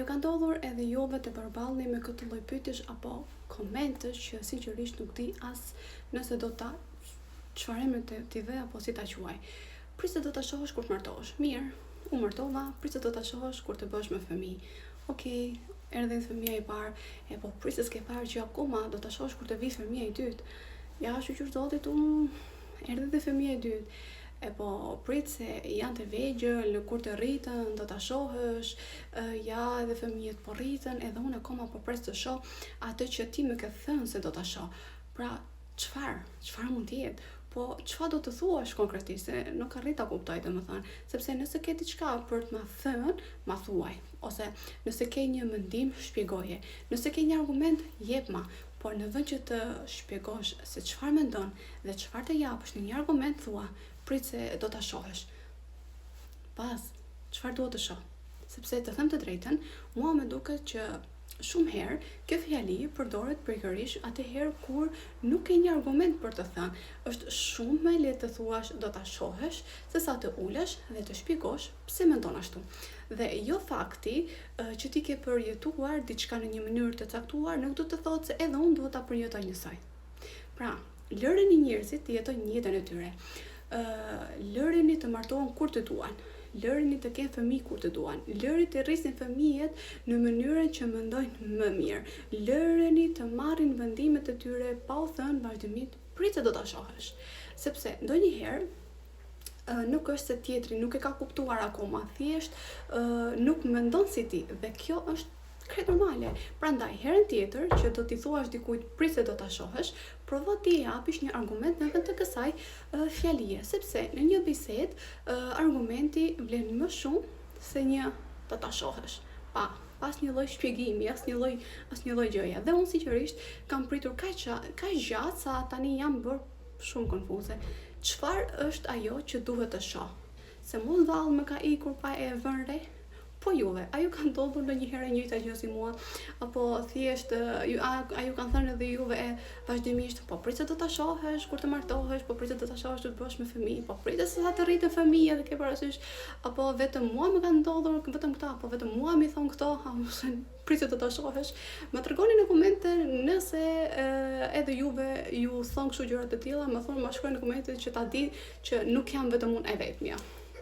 ju ka ndodhur edhe juve të përballni me këtë lloj pyetjesh apo komentesh që sinqerisht nuk di as nëse do ta çfarë emri ti dhe apo si ta quaj. Prit se do ta shohësh kur të martohesh. Mirë, u martova, prit se do ta shohësh kur të bësh me fëmijë. Okej, erdhi fëmia i parë, e po prit se s'ke parë që akoma do ta shohësh kur të vi fëmia i dytë. Ja, shqyr zotit, erdhi dhe fëmia i dytë. E po prit se janë të vegjël, kur të rritën, do ta shohësh, ja edhe fëmijët po rritën, edhe unë akoma po pres të shoh atë që ti më ke thënë se do ta shoh. Pra, çfarë mund të jetë? Po çfarë do të thuash konkretisht? Se nuk arrit ta kuptoj domethënë, sepse nëse ke diçka për të ma thënë, ma thuaj, ose nëse ke një mendim, shpjegoje. Nëse ke një argument, jep ma. Por në vend që të shpjegosh se çfarë mendon dhe çfarë të japësh në një argument, thua, prit se do ta shohësh. Pas, çfarë duhet të shoh? Sepse të them të drejtën, mua më duket që shumë herë kjo fjali përdoret pikërisht atëherë kur nuk ke një argument për të thënë. Është shumë më lehtë të thuash do ta shohësh sesa të ulesh dhe të shpjegosh pse mendon ashtu. Dhe jo fakti që ti ke përjetuar diçka në një mënyrë të caktuar nuk do të thotë se edhe unë duhet ta përjetoj njësoj. Pra, lëreni njerëzit të jetojnë jetën e tyre. Lëreni të martohen kur të duan. Lëreni të kenë fëmijë kur të duan. Lëreni të rrisin fëmijët në mënyrën që mendojnë më mirë. Lëreni të marrin vendimet e tyre pa u thënë vazhdimisht prit se do ta shohësh. Sepse ndonjëherë nuk është se tjetri nuk e ka kuptuar akoma, thjesht nuk mendon si ti dhe kjo është krejt normale. Prandaj herën tjetër që do t'i thuash dikujt prit se do ta shohësh, provo ti japish një argument në vend të kësaj fjalie, sepse në një bisedë argumenti vlen më shumë se një do ta shohësh. Pas një lloj shpjegimi, as një lloj gjëje. Dhe unë sinqerisht kam pritur kaq gjatë sa tani jam bërë shumë konfuze. Çfarë është ajo që duhet të shoh? Se mos vallë më ka ikur pa e vënë re? Po juve, a ju kanë ndodhur ndonjëherë e njëjta gjë si mua, apo thjesht a ju kanë thënë edhe juve vazhdimisht, po prit se do ta shohësh kur të martohesh, po prit se do ta shohësh kur të bësh me fëmijë, po prit se sa të rritë fëmijë dhe ke parasysh, apo vetëm mua më kanë ndodhur vetëm këta, apo vetëm mua më thon këto, prit se do ta shohësh. Më tregoni në komente nëse edhe juve ju thon kështu gjëra të tilla, më thonë, ma shkruani në komente që ta di që nuk jam vetëm unë e vetmja.